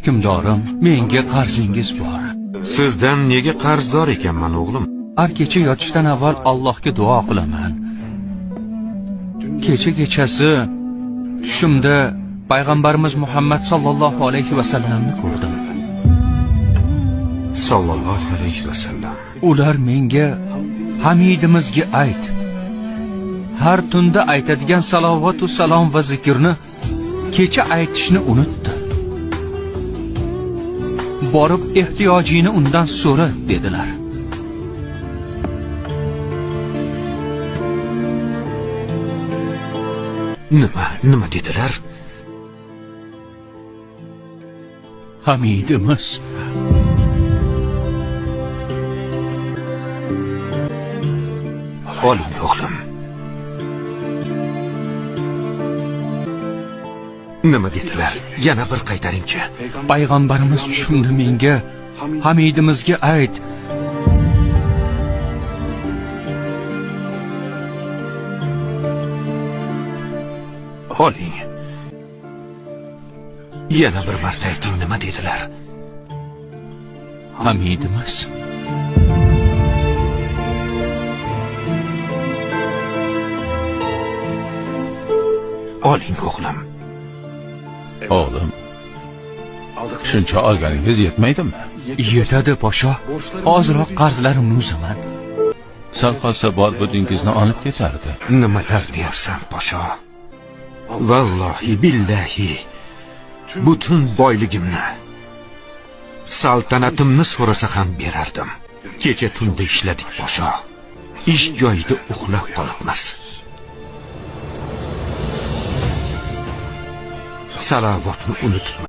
Hukmdorim, menga qarzingiz bor. Sizdan nega qarzdor ekanman o'g'lim? Har kecha yotishdan avval Allohga duo qilaman. Kechasi tushimda payg'ambarimiz Muhammad sallallohu alayhi va sallamni ko'rdim. Sallallohu alayhi va sallam. Ular menga Hamidimizga ayt. Har tunda aytadigan salovat va salom va zikrni kecha aytishni unutdi. Borib ehtiyojini undan so'ra dedilar. Nima dedilar? Hamidimiz Oling o'g'lim. Nima dedilar? Yana bir qaytaringchi. Payg'ambarimiz tushimda menga Hamidimizga ayt. Oling. Yana bir marta ayting, nima dedilar? Hamidimiz Oling o'g'lim. Oğlum, shuncha olganingiz yetmaydimi? Yetadi podsho. Ozroq qarzlarimni uzaman. Sal qolsa bor-budingizni olib ketardi. Nimalar deyapsan, podsho? Vallohi billahi butun boyligimni, saltanatimni so'rasa ham berardim. Kecha tunda ishladik podsho. Ish joyida uxlab qolibmiz. Salavatni unutma.